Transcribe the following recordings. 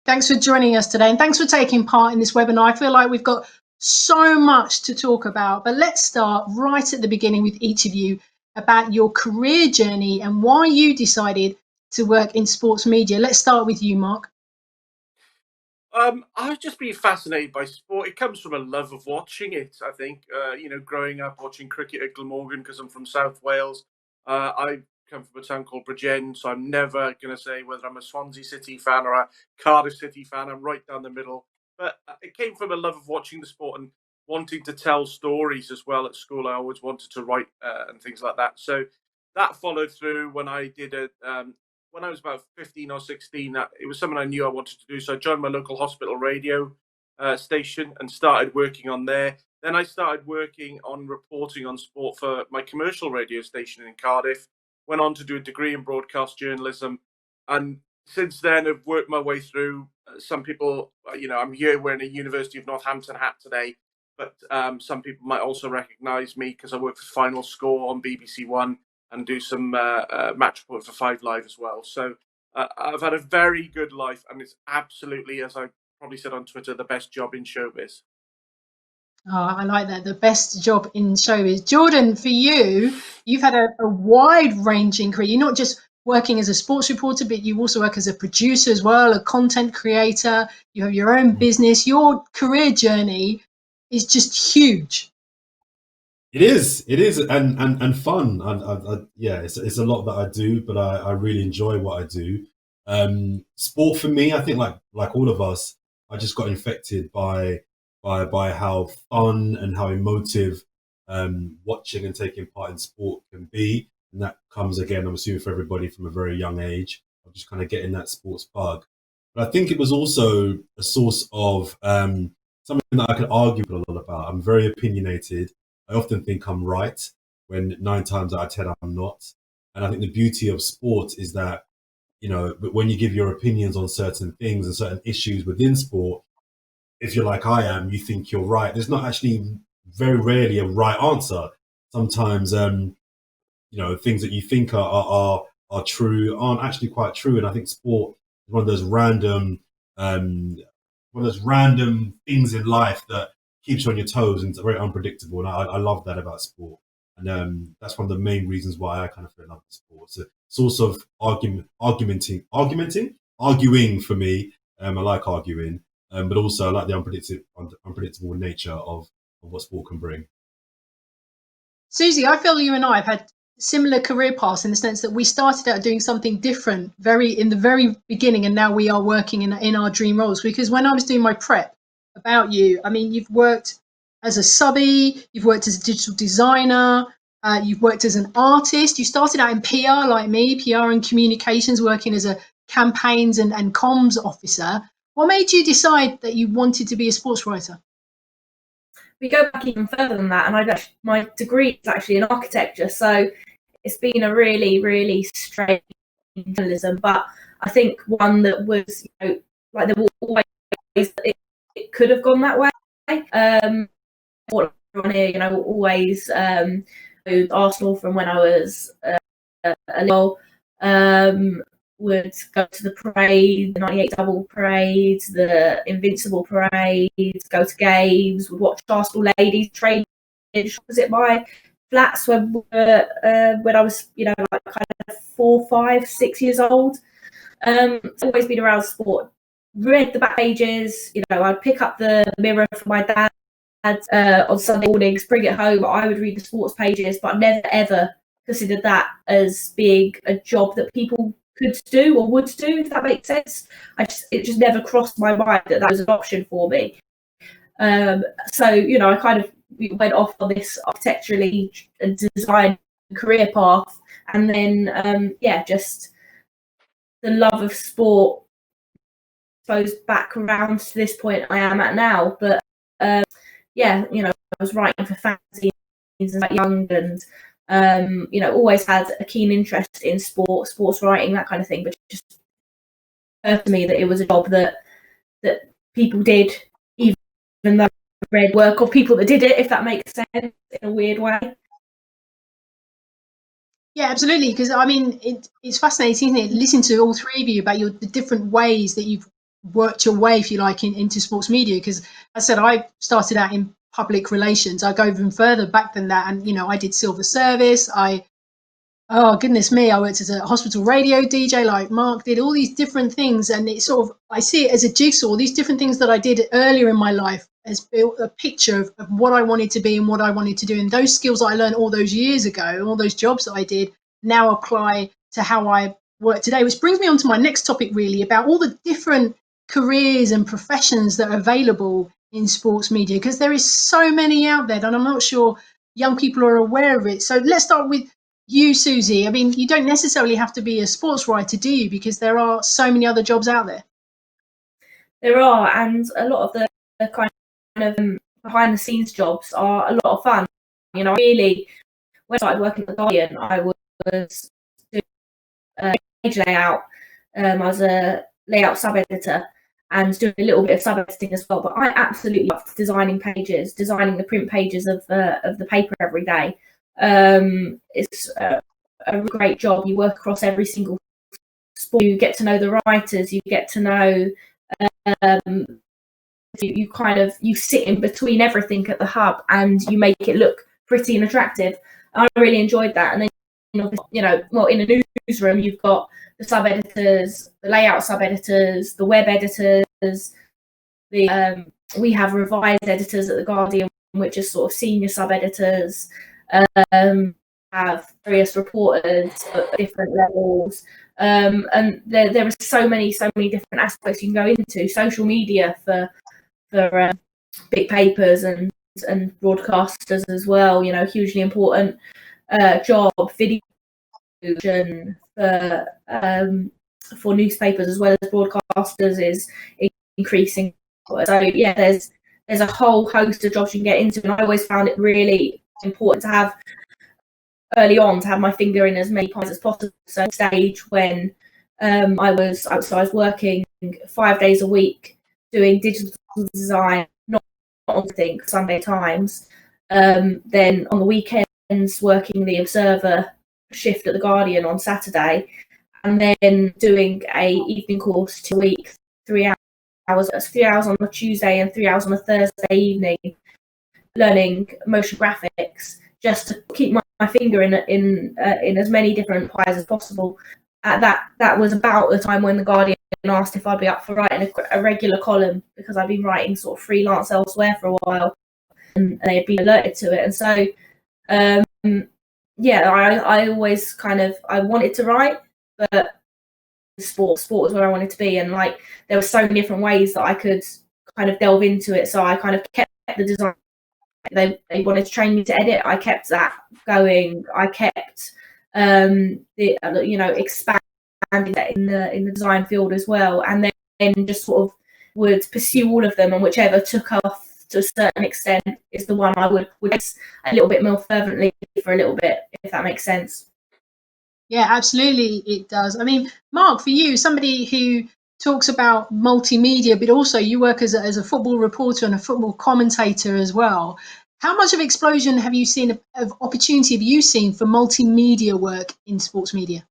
Thanks for joining us today, and thanks for taking part in this webinar. I feel like we've got so much to talk about, but let's start right at the beginning with each of you about your career journey and why you decided to work in sports media. Let's start with you, Mark. I've just been fascinated by sport. It comes from a love of watching it, I think. Growing up watching cricket at Glamorgan because I'm from South Wales. I come from a town called Bridgend, so I'm never going to say whether I'm a Swansea City fan or a Cardiff City fan. I'm right down the middle. But it came from a love of watching the sport and wanting to tell stories as well. At school, I always wanted to write and things like that. So that followed through when I did when I was about 15 or 16, it was something I knew I wanted to do. So I joined my local hospital radio station and started working on there. Then I started working on reporting on sport for my commercial radio station in Cardiff. Went on to do a degree in broadcast journalism. And since then, I've worked my way through. Some people, I'm here wearing a University of Northampton hat today. But some people might also recognise me because I work for Final Score on BBC One and do some match report for 5 Live as well. So I've had a very good life, and it's absolutely, as I probably said on Twitter, the best job in showbiz. Oh, I like that. The best job in showbiz. Jordan, for you, you've had a wide-ranging career. You're not just working as a sports reporter, but you also work as a producer as well, a content creator. You have your own business. Your career journey is just huge. It is, and fun. Yeah, it's a lot that I do, but I really enjoy what I do. Sport for me, I think, like all of us, I just got infected by how fun and how emotive watching and taking part in sport can be, and that comes again, I'm assuming, for everybody from a very young age of just kind of getting that sports bug. But I think it was also a source of something that I could argue a lot about. I'm very opinionated. I often think I'm right when 9 times out of 10 I'm not. And I think the beauty of sport is that, but when you give your opinions on certain things and certain issues within sport, if you're like I am, you think you're right. There's not actually very rarely a right answer. Sometimes, things that you think are true aren't actually quite true. And I think sport is one of those random things in life that keeps you on your toes and it's very unpredictable. And I love that about sport. And that's one of the main reasons why I kind of fell in love with sport. It's a source of arguing for me. I like arguing, but also I like the unpredictable nature of what sport can bring. Susie, I feel you and I have had similar career paths in the sense that we started out doing something different in the very beginning, and now we are working in our dream roles. Because when I was doing my prep about you, I mean, you've worked as a subby, you've worked as a digital designer, you've worked as an artist. You started out in PR like me, PR and communications, working as a campaigns and comms officer. What made you decide that you wanted to be a sports writer? We go back even further than that, and my degree is actually in architecture, so it's been a really, really strange journalism. But I think one that was, like there were always it could have gone that way. Always Arsenal from when I was a little. Would go to the parade, the 98 double parade, the Invincible parade, go to games, would watch Arsenal ladies train opposite my flats when I was, like kind of 4, 5, 6 years old. It's always been around sport. Read the back pages, I'd pick up the Mirror from my dad on Sunday mornings, bring it home. I would read the sports pages, but I never ever considered that as being a job that people could do or would do, if that makes sense. It just never crossed my mind that was an option for me. So I kind of went off on this architecturally design career path, and then just the love of sport, I suppose, back around to this point I am at now. But I was writing for fanzines as young, and always had a keen interest in sports writing, that kind of thing. But it just occurred to me that it was a job that people did, even though I read work of people that did it, if that makes sense, in a weird way. Yeah, absolutely. Because I mean, it's fascinating, isn't it? Listen to all three of you about the different ways that you've worked your way, if you like, into sports media? Because I said I started out in public relations. I go even further back than that, and I did silver service. Oh goodness me, I worked as a hospital radio DJ, like Mark did, all these different things, and it sort of, I see it as a jigsaw. These different things that I did earlier in my life has built a picture of what I wanted to be and what I wanted to do, and those skills that I learned all those years ago, all those jobs that I did, now apply to how I work today. Which brings me on to my next topic, really, about all the different careers and professions that are available in sports media, because there is so many out there, and I'm not sure young people are aware of it. So let's start with you, Susie. I mean, you don't necessarily have to be a sports writer, do you? Because there are so many other jobs out there. There are, and a lot of the kind of behind the scenes jobs are a lot of fun. Really, when I started working at the Guardian, I was doing page layout. I was a layout sub-editor and doing a little bit of sub-editing as well. But I absolutely loved designing pages, designing the print pages of the paper every day. It's a great job. You work across every single sport. You get to know the writers. You get to know. You sit in between everything at the hub, and you make it look pretty and attractive. I really enjoyed that. And then in a newsroom, you've got the sub editors, the layout sub editors, the web editors. We have revised editors at the Guardian, which are sort of senior sub editors. Have various reporters at different levels, and there are so many different aspects you can go into. Social media for big papers and broadcasters as well. Hugely important job. Video for newspapers as well as broadcasters is increasing. So yeah, there's a whole host of jobs you can get into, and I always found it really important to have early on to have my finger in as many pies as possible. So stage when I was working 5 days a week doing digital design, not on Sunday Times, then on the weekends working the Observer shift at the Guardian on Saturday, and then doing a evening course 2 weeks, 3 hours. That's 3 hours on a Tuesday and 3 hours on a Thursday evening, learning motion graphics, just to keep my finger in as many different pies as possible. That was about the time when the Guardian asked if I'd be up for writing a regular column, because I'd been writing sort of freelance elsewhere for a while, and they had been alerted to it. And so I always I wanted to write, but sport was where I wanted to be, and there were so many different ways that I could kind of delve into it. So I kind of kept the design. They wanted to train me to edit. I kept that going. I kept expanding that in the design field as well, and then just sort of would pursue all of them, and whichever took off to a certain extent is the one I would a little bit more fervently for a little bit, if that makes sense. Yeah, absolutely, it does. I mean, Mark, for you, somebody who talks about multimedia, but also you work as a football reporter and a football commentator as well. How much of explosion have you seen, of opportunity have you seen for multimedia work in sports media?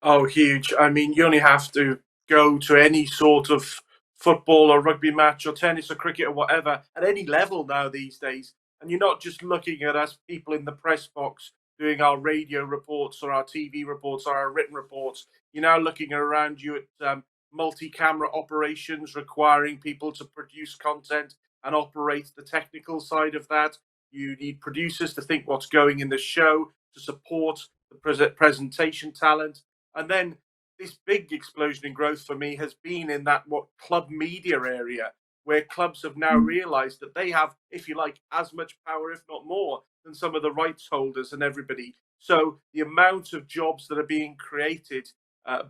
Oh, huge. I mean, you only have to go to any sort of football or rugby match or tennis or cricket or whatever at any level now these days. And you're not just looking at us people in the press box doing our radio reports or our TV reports or our written reports. You're now looking around you at multi-camera operations requiring people to produce content and operate the technical side of that. You need producers to think what's going in the show, to support the presentation talent. And then this big explosion in growth for me has been in that club media area, where clubs have now realized that they have, if you like, as much power, if not more, than some of the rights holders and everybody. So the amount of jobs that are being created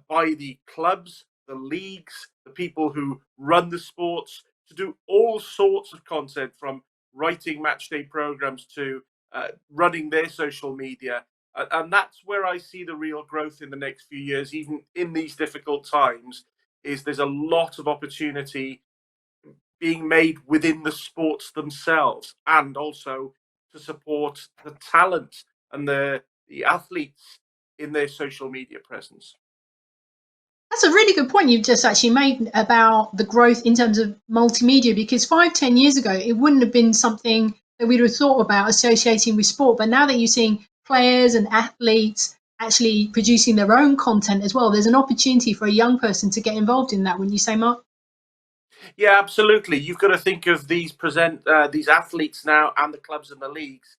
by the clubs, the leagues, the people who run the sports, to do all sorts of content, from writing match day programs to running their social media. And that's where I see the real growth in the next few years, even in these difficult times, is there's a lot of opportunity being made within the sports themselves, and also to support the talent and the athletes in their social media presence. That's a really good point you've just actually made about the growth in terms of multimedia, because 5, 10 years ago, it wouldn't have been something that we'd have thought about associating with sport. But now that you're seeing players and athletes actually producing their own content as well, there's an opportunity for a young person to get involved in that, wouldn't you say, Mark? Yeah, absolutely. You've got to think of these athletes now and the clubs and the leagues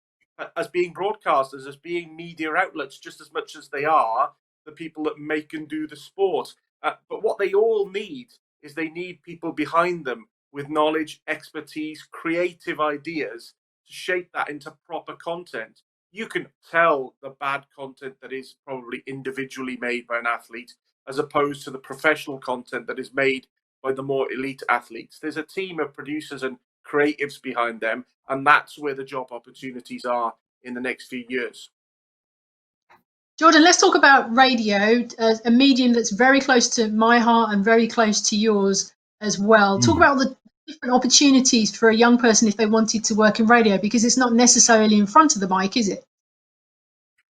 as being broadcasters, as being media outlets, just as much as they are the people that make and do the sport. But what they all need is they need people behind them with knowledge, expertise, creative ideas to shape that into proper content. You can tell the bad content that is probably individually made by an athlete as opposed to the professional content that is made by the more elite athletes. There's a team of producers and creatives behind them, and that's where the job opportunities are in the next few years. Jordan, let's talk about radio, a medium that's very close to my heart and very close to yours as well. Talk about the different opportunities for a young person if they wanted to work in radio, because it's not necessarily in front of the mic, is it?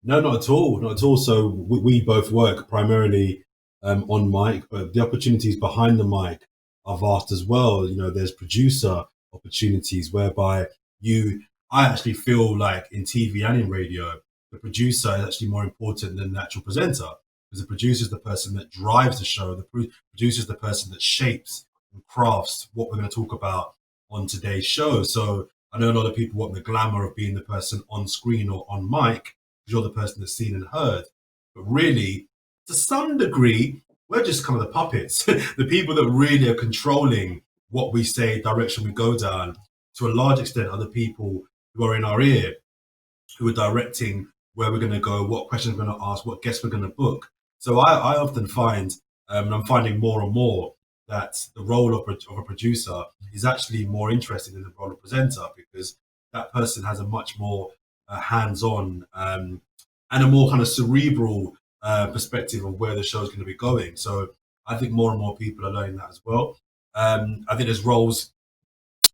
No, not at all. Not at all. So we both work primarily on mic, but the opportunities behind the mic are vast as well. You know, there's producer opportunities whereby I actually feel like in TV and in radio, the producer is actually more important than the actual presenter, because the producer is the person that drives the show. The producer is the person that shapes and crafts what we're going to talk about on today's show. So I know a lot of people want the glamour of being the person on screen or on mic, you're the person that's seen and heard. But really, to some degree, we're just kind of the puppets, the people that really are controlling what we say, direction we go down. To a large extent, are the people who are in our ear, who are directing where we're going to go, what questions we're going to ask, what guests we're going to book. So I often find, and I'm finding more and more, that the role of a producer is actually more interesting than the role of presenter, because that person has a much more hands-on and a more kind of cerebral perspective of where the show is going to be going. So I think more and more people are learning that as well. I think there's roles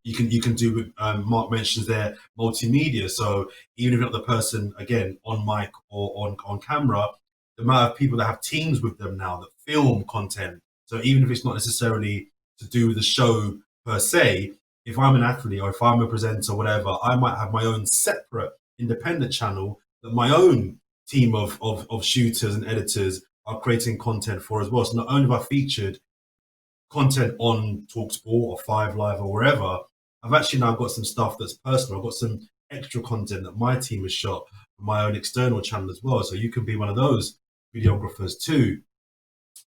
you can do with Mark mentions there multimedia. So even if you're not the person again on mic or on camera, the amount of people that have teams with them now that film content. So even if it's not necessarily to do with the show per se, if I'm an athlete or if I'm a presenter or whatever, I might have my own separate independent channel that my own team of shooters and editors are creating content for as well. So not only have I featured content on Talksport or Five Live or wherever, I've actually now got some stuff that's personal. I've got some extra content that my team has shot for my own external channel as well. So you can be one of those videographers too.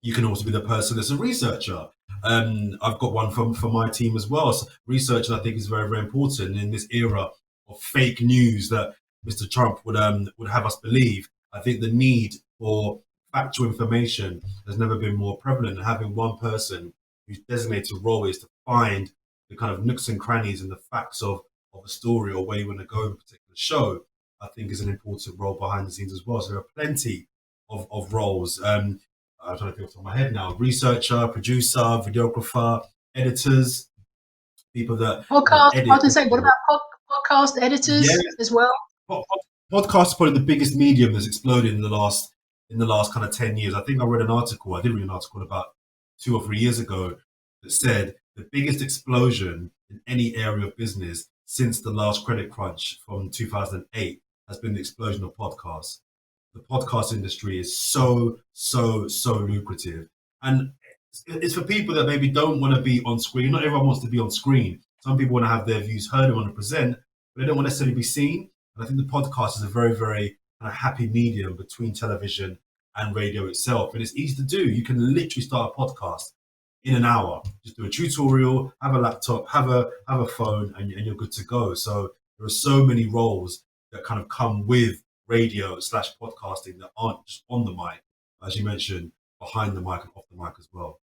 You can also be the person that's a researcher. I've got one for my team as well. So research, I think, is very, very important in this era of fake news that Mr. Trump would have us believe. I think the need for factual information has never been more prevalent. And having one person whose designated role is to find the kind of nooks and crannies and the facts of a story or where you want to go in a particular show, I think is an important role behind the scenes as well. So there are plenty of roles. I'm trying to think off the top of my head now. Researcher, producer, videographer, editors, people that Podcast, I edit. was going to say, what about podcast editors Yeah, as well? podcast is probably the biggest medium that's exploded in the last kind of 10 years. I think I read an article. I did read an article about 2 or 3 years ago that said the biggest explosion in any area of business since the last credit crunch from 2008 has been the explosion of podcasts. The podcast industry is so lucrative, and it's for people that maybe don't want to be on screen. Not everyone wants to be on screen. Some people want to have their views heard and want to present, but they don't want to necessarily be seen. And I think the podcast is a very, very kind of happy medium between television and radio itself. And it's easy to do. You can literally start a podcast in an hour. Just do a tutorial, have a laptop, have a phone, and you're good to go. So there are so many roles that kind of come with radio / podcasting that aren't just on the mic, as you mentioned, behind the mic and off the mic as well.